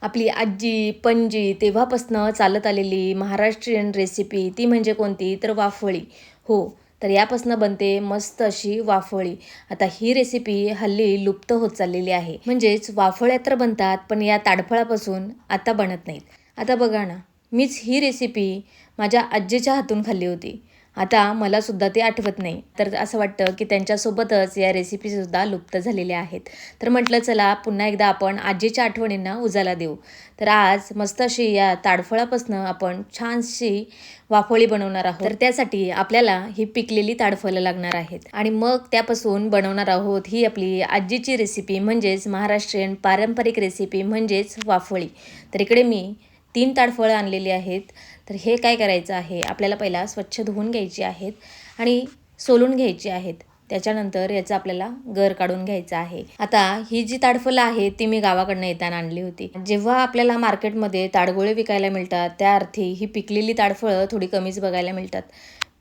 आपली आजी, पणजी तेव्हापासनं चालत आलेली महाराष्ट्रीयन रेसिपी ती म्हणजे कोणती? तर वाफोळी. हो, तर यापासून बनते मस्त अशी वाफोळी. आता ही रेसिपी हल्ली लुप्त होत चाललेली आहे. म्हणजेच वाफोळ्या तर बनतात, पण या ताडफळापासून आता बनत नाहीत. आता बघा ना, मीच ही रेसिपी माझ्या आजीच्या हातून खाल्ली होती. आता मला सुद्धा ते आठवत नाही. तर असं वाटतं की त्यांच्यासोबतच या रेसिपीसुद्धा लुप्त झालेल्या आहेत. तर म्हटलं चला पुन्हा एकदा आपण आजीच्या आठवणींना उजाला देऊ. तर आज मस्त अशी या ताडफळापासनं आपण छानशी वाफोळी बनवणार आहोत. तर त्यासाठी आपल्याला ही पिकलेली ताडफळं लागणार आहेत आणि मग त्यापासून बनवणार आहोत ही आपली आजीची रेसिपी म्हणजेच महाराष्ट्रीयन पारंपरिक रेसिपी म्हणजेच वाफोळी. तर इकडे मी 3 ताडफळं आणलेली आहेत. तर हे काय करायचं आहे, आपल्याला पहिला स्वच्छ धुवून घ्यायची आहेत आणि सोलून घ्यायची आहेत. त्याच्यानंतर याचं आपल्याला गर काढून घ्यायचं आहे. आता ही जी ताडफळं आहेत ती मी गावाकडनं येताना आणली होती. जेव्हा आपल्याला मार्केटमध्ये ताडगोळे विकायला मिळतात त्या अर्थी ही पिकलेली ताडफळं थोडी कमीच बघायला मिळतात.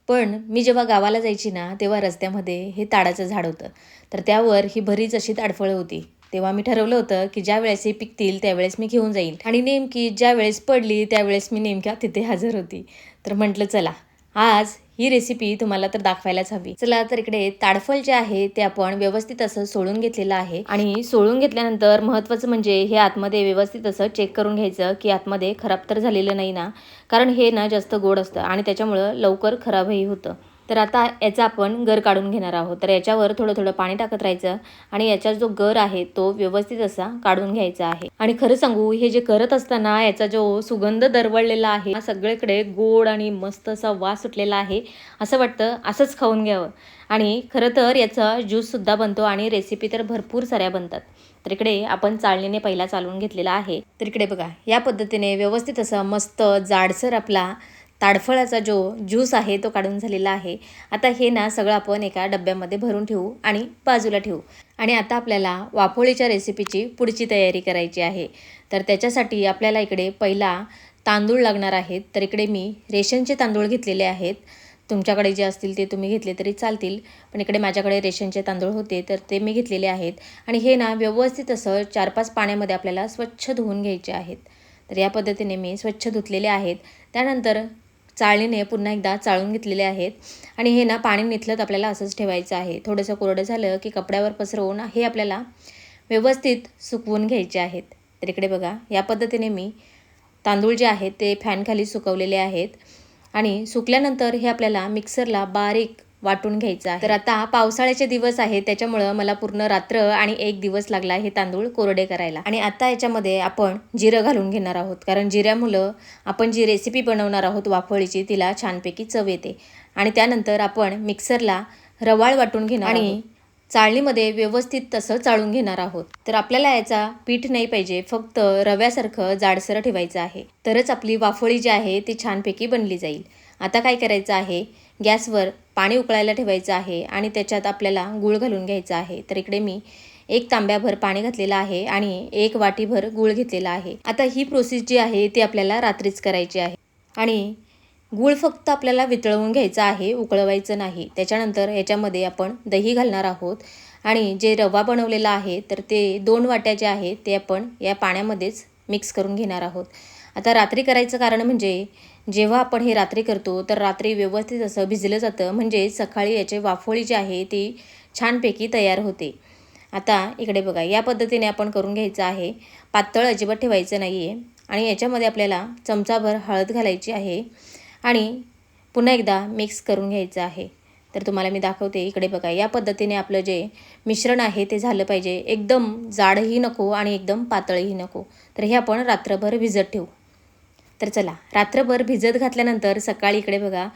पण मी जेव्हा गावाला जायची ना तेव्हा रस्त्यामध्ये हे ताडाचं झाड होतं. तर त्यावर ही बरीच अशी ताडफळं होती. तेव्हा मी ठरवलं होतं की ज्या वेळेस हे पिकतील त्यावेळेस मी घेऊन जाईन आणि नेमकी ज्या वेळेस पडली त्यावेळेस मी नेमक्या तिथे हजर होती. तर म्हटलं चला आज ही रेसिपी तुम्हाला तर दाखवायलाच हवी. चला तर इकडे ताडफळ जे आहे ते आपण व्यवस्थित असं सोलून घेतलेलं आहे आणि सोलून घेतल्यानंतर महत्त्वाचं म्हणजे हे आतमध्ये व्यवस्थित असं चेक करून घ्यायचं की आतमध्ये खराब तर झालेलं नाही ना, कारण हे ना जास्त गोड असतं आणि त्याच्यामुळं लवकर खराबही होतं. तर आता याचा आपण गर काढून घेणार आहोत. तर याच्यावर थोडं थोडं पाणी टाकत राहायचं आणि याचा जो गर आहे तो व्यवस्थित असा काढून घ्यायचा आहे. आणि खरं सांगू हे जे करत असताना याचा जो सुगंध दरवळलेला आहे सगळीकडे गोड आणि मस्त असा वास सुटलेला आहे. असं वाटतं असंच खाऊन घ्यावं. आणि खरं तर याचा ज्यूससुद्धा बनतो आणि रेसिपी तर भरपूर साऱ्या बनतात. तर इकडे आपण चाळणीने पहिला चालवून घेतलेला आहे. तर इकडे बघा या पद्धतीने व्यवस्थित असा मस्त जाडसर आपला ताडफळाचा जो ज्यूस आहे तो काढून झालेला आहे. आता हे ना सगळं आपण एका डब्यामध्ये भरून ठेवू आणि बाजूला ठेवू. आणि आता आपल्याला वाफोळीच्या रेसिपीची पुढची तयारी करायची आहे. तर त्याच्यासाठी आपल्याला इकडे पहिला तांदूळ लागणार आहेत. तर इकडे मी रेशनचे तांदूळ घेतलेले आहेत. तुमच्याकडे जे असतील ते तुम्ही घेतले तरी चालतील. पण इकडे माझ्याकडे रेशनचे तांदूळ होते तर ते मी घेतलेले आहेत. आणि हे ना व्यवस्थित असं 4-5 पाण्यामध्ये आपल्याला स्वच्छ धुवून घ्यायचे आहेत. तर या पद्धतीने मी स्वच्छ धुतलेले आहेत. त्यानंतर चाळणीने पुन्हा एकदा चाळून घेतलेले आहेत आणि हे ना पाणी निथळत आपल्याला असंच ठेवायचं आहे. थोडंसं कोरडं झालं की कपड्यावर पसरवून हे आपल्याला व्यवस्थित सुकवून घ्यायचे आहेत. तर इकडे बघा या पद्धतीने मी तांदूळ जे आहेत ते फॅनखाली सुकवलेले आहेत आणि सुकल्यानंतर हे आपल्याला मिक्सरला बारीक वाटून घ्यायचं आहे. तर आता पावसाळ्याचे दिवस आहेत त्याच्यामुळं मला पूर्ण रात्र आणि 1 दिवस लागला हे तांदूळ कोरडे करायला. आणि आता याच्यामध्ये आपण जिरं घालून घेणार आहोत कारण जिऱ्यामुळं आपण जी रेसिपी बनवणार आहोत वाफोळीची तिला छानपैकी चव येते. आणि त्यानंतर आपण मिक्सरला रवाळ वाटून घेणार आणि चाळणीमध्ये व्यवस्थित तसं चाळून घेणार आहोत. तर आपल्याला याचा पीठ नाही पाहिजे, फक्त रव्यासारखं जाडसर ठेवायचं आहे. तरच आपली वाफोळी जी आहे ती छानपैकी बनली जाईल. आता काय करायचं आहे, गॅसवर पाणी उकळायला ठेवायचं आहे आणि त्याच्यात आपल्याला गूळ घालून घ्यायचा आहे. तर इकडे मी 1 तांब्याभर पाणी घातलेलं आहे आणि 1 वाटीभर गूळ घेतलेला आहे. आता ही प्रोसेस जी आहे ती आपल्याला रात्रीच करायची आहे आणि गूळ फक्त आपल्याला वितळवून घ्यायचा आहे, उकळवायचं नाही. त्याच्यानंतर याच्यामध्ये आपण दही घालणार आहोत आणि जे रवा बनवलेला आहे तर ते 2 वाट्या जे आहेत ते आपण या पाण्यामध्येच मिक्स करून घेणार आहोत. आता रात्री करायचं कारण म्हणजे जेव्हा आपण हे रात्री करतो तर रात्री व्यवस्थित असं भिजलं जातं म्हणजे सकाळी याची वाफोळी जी आहे ती छानपैकी तयार होते. आता इकडे बघा या पद्धतीने आपण करून घ्यायचं आहे. पातळ अजिबात ठेवायचं नाही आहे आणि याच्यामध्ये आपल्याला चमचाभर हळद घालायची आहे आणि पुन्हा एकदा मिक्स करून घ्यायचं आहे. तर तुम्हाला मी दाखवते इकडे बघा या पद्धतीने आपलं जे मिश्रण आहे ते झालं पाहिजे. एकदम जाडही नको आणि एकदम पातळही नको. तर हे आपण रात्रभर भिजत ठेवू. तर चला रात्रभर भिजत घातल्यानंतर सकाळी इकडे बघा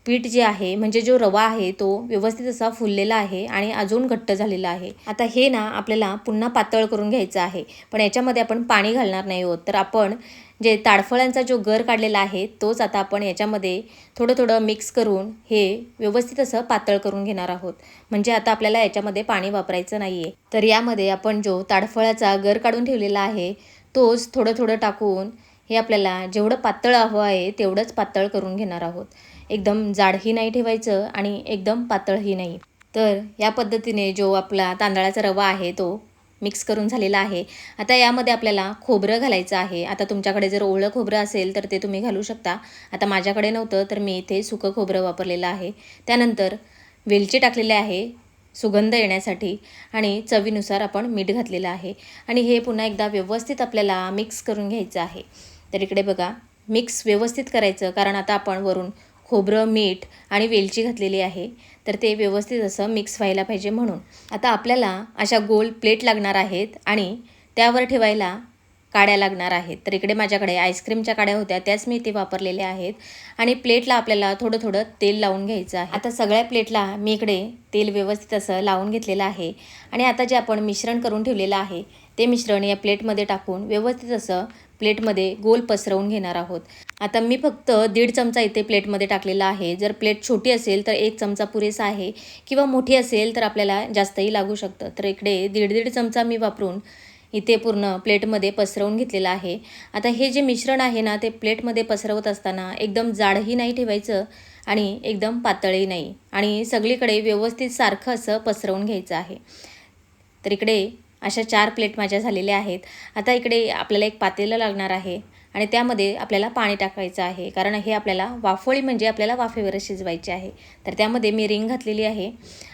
पीठ जे आहे म्हणजे जो रवा आहे तो व्यवस्थित असा फुललेला आहे आणि अजून घट्ट झालेला आहे. आता हे ना आपल्याला पुन्हा पातळ करून घ्यायचं आहे. पण याच्यामध्ये आपण पाणी घालणार नाही आहोत. तर आपण जे ताडफळांचा जो गर काढलेला आहे तोच आता आपण याच्यामध्ये थोडं थोडं मिक्स करून हे व्यवस्थित असं पातळ करून घेणार आहोत. म्हणजे आता आपल्याला याच्यामध्ये पाणी वापरायचं नाही आहे. तर यामध्ये आपण जो ताडफळाचा गर काढून ठेवलेला आहे तोच थोडं थोडं टाकून हे आपल्याला जेवढं पातळ हवं आहे तेवढंच पातळ करून घेणार आहोत. एकदम जाडही नाही ठेवायचं आणि एकदम पातळही नाही. तर या पद्धतीने जो आपला तांदळाचा रवा आहे तो मिक्स करून झालेला आहे. आता यामध्ये आपल्याला खोबरं घालायचं आहे. आता तुमच्याकडे जर ओलं खोबरं असेल तर ते तुम्ही घालू शकता. आता माझ्याकडे नव्हतं तर मी इथे सुकं खोबरं वापरलेलं आहे. त्यानंतर वेलची टाकलेली आहे सुगंध येण्यासाठी आणि चवीनुसार आपण मीठ घातलेलं आहे आणि हे पुन्हा एकदा व्यवस्थित आपल्याला मिक्स करून घ्यायचं आहे. तर इकडे बघा मिक्स व्यवस्थित करायचं, कारण आता आपण वरून खोबरं, मीठ आणि वेलची घातलेली आहे, तर ते व्यवस्थित असं मिक्स व्हायला पाहिजे म्हणून. आता आपल्याला अशा गोल प्लेट लागणार आहेत आणि त्यावर ठेवायला काड्या लागणार आहेत. तर इकडे माझ्याकडे आईस्क्रीमच्या काड्या होत्या, त्याच मी इथे वापरलेल्या आहेत आणि प्लेटला आपल्याला थोडं थोडं तेल लावून घ्यायचं आहे. आता सगळ्या प्लेटला मी इकडे तेल व्यवस्थित असं लावून घेतलेलं आहे आणि आता जे आपण मिश्रण करून ठेवलेलं आहे ते मिश्रण या प्लेटमध्ये टाकून व्यवस्थित असं प्लेटमध्ये गोल पसरवून घेणार आहोत. आता मी फक्त 1.5 चमचा इथे प्लेटमध्ये टाकलेला आहे. जर प्लेट छोटी असेल तर 1 चमचा पुरेसा आहे किंवा मोठी असेल तर आपल्याला जास्तही लागू शकतं. तर इकडे 1.5 चमचा मी वापरून इथे पूर्ण प्लेटमध्ये पसरवून घेतलेलं आहे. आता हे जे मिश्रण आहे ना ते प्लेटमध्ये पसरवत असताना एकदम जाडही नाही ठेवायचं आणि एकदम पातळही नाही आणि सगळीकडे व्यवस्थित सारखं असं पसरवून घ्यायचं आहे. तर इकडे अशा 4 प्लेट माझ्या झालेल्या आहेत. आता इकडे आपल्याला एक पातेलं लागणार आहे आणि त्यामध्ये आपल्याला पाणी टाकायचं आहे, कारण हे आपल्याला वाफोळी म्हणजे आपल्याला वाफेवरच शिजवायची आहे. तर त्यामध्ये मी रिंग घातलेली आहे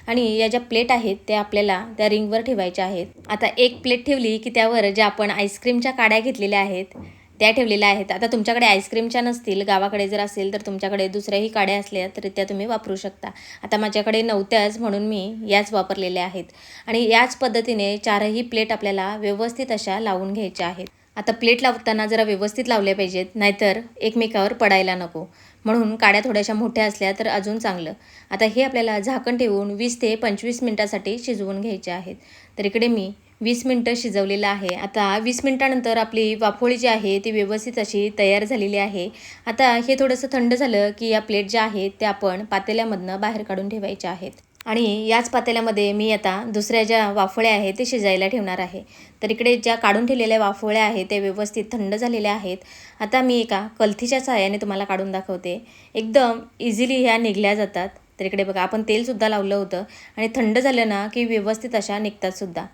आणि या ज्या प्लेट आहेत त्या आपल्याला त्या रिंगवर ठेवायच्या आहेत. आता एक प्लेट ठेवली की त्यावर ज्या आपण आईस्क्रीमच्या काड्या घेतलेल्या आहेत त्या ठेवलेल्या आहेत. आता तुमच्याकडे आईस्क्रीमच्या नसतील, गावाकडे जर असेल तर तुमच्याकडे दुसऱ्याही काड्या असल्या तर त्या तुम्ही वापरू शकता. आता माझ्याकडे नव्हत्याच म्हणून मी याच वापरलेल्या आहेत आणि याच पद्धतीने 4ही प्लेट आपल्याला व्यवस्थित अशा लावून घ्यायच्या आहेत. आता प्लेट लावताना जरा व्यवस्थित लावल्या पाहिजेत, नाहीतर एकमेकावर पडायला नको, म्हणून काड्या थोड्याशा मोठ्या असल्या तर अजून चांगलं. आता हे आपल्याला झाकण ठेवून 20 ते 25 मिनटासाठी शिजवून घ्यायचे आहेत. तर इकडे मी 20 मिनटं शिजवलेलं आहे. आता 20 मिनटानंतर आपली वाफोळी जी आहे ती व्यवस्थित अशी तयार झालेली आहे. आता हे थोडंसं थंड झालं की या प्लेट ज्या आहेत त्या आपण पातेल्यामधनं बाहेर काढून ठेवायच्या आहेत आणि याच पातेल्यामध्ये मी आता दुसऱ्या ज्या वाफोळ्या आहेत ते शिजायला ठेवणार आहे. तर इकडे ज्या काढून ठेवलेल्या वाफोळ्या आहेत त्या व्यवस्थित थंड झालेल्या आहेत. आता मी एका कलथीच्या सहाय्याने तुम्हाला काढून दाखवते. एकदम इझिली ह्या निघल्या जातात. तर इकडे बघा आपण तेलसुद्धा लावलं होतं आणि थंड झालं ना की व्यवस्थित अशा निघतातसुद्धा.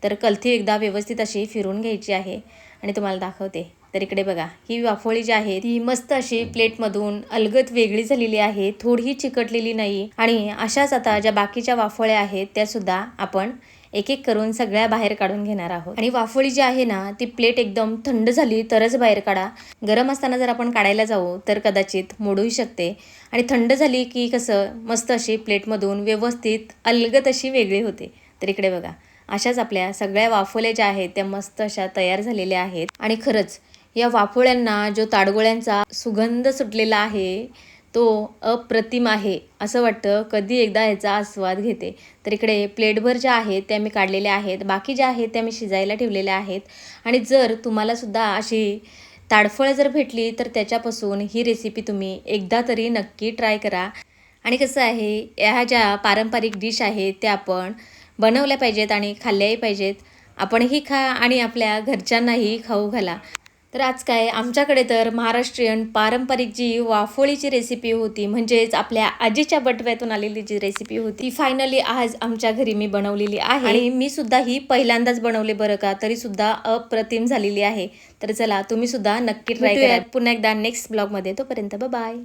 तर कलथी एकदा व्यवस्थित अशी फिरून घ्यायची आहे आणि तुम्हाला दाखवते. तर इकडे बघा ही वाफोळी जी आहे ती मस्त अशी प्लेटमधून अलगद वेगळी झालेली आहे, थोडीही चिकटलेली नाही. आणि अशाच आता ज्या बाकीच्या वाफोळ्या आहेत त्यासुद्धा आपण एक एक करून सगळ्या बाहेर काढून घेणार आहोत. आणि वाफोळी जी आहे ना ती प्लेट एकदम थंड झाली तरच बाहेर काढा. गरम असताना जर आपण काढायला जाऊ तर कदाचित मोडूही शकते आणि थंड झाली की कसं मस्त अशी प्लेटमधून व्यवस्थित अलगद अशी वेगळी होते. तर इकडे बघा अशाच आपल्या सगळ्या वाफोळ्या ज्या आहेत त्या मस्त अशा तयार झालेल्या आहेत. आणि खरंच या वाफोळ्यांना जो ताडगोळ्यांचा सुगंध सुटलेला आहे तो अप्रतिम आहे. असं वाटतं कधी एकदा ह्याचा आस्वाद घेते. तर इकडे प्लेटभर ज्या आहेत त्या मी काढलेल्या आहेत, बाकी ज्या आहेत त्या मी शिजायला ठेवलेल्या आहेत. आणि जर तुम्हालासुद्धा अशी ताडफळं जर भेटली तर त्याच्यापासून ही रेसिपी तुम्ही एकदा तरी नक्की ट्राय करा. आणि कसं आहे ह्या ज्या पारंपरिक डिश आहेत त्या आपण बनवल्या पाहिजेत आणि खाल्ल्याही पाहिजेत. आपणही खा आणि आपल्या घरच्यांनाही खाऊ घाला. तर आज काय आमच्याकडे तर महाराष्ट्रीयन पारंपरिक जी वाफोळीची रेसिपी होती, म्हणजेच आपल्या आजीच्या बटव्यातून आलेली जी रेसिपी होती ती फायनली आज आमच्या घरी मी बनवलेली आहे. आणि मी सुद्धा ही पहिल्यांदाच बनवले बरं का, तरी सुद्धा अप्रतिम झालेली आहे. तर चला तुम्ही सुद्धा नक्की ट्राय करा. पुन्हा एकदा नेक्स्ट ब्लॉगमध्ये. तोपर्यंत बाय.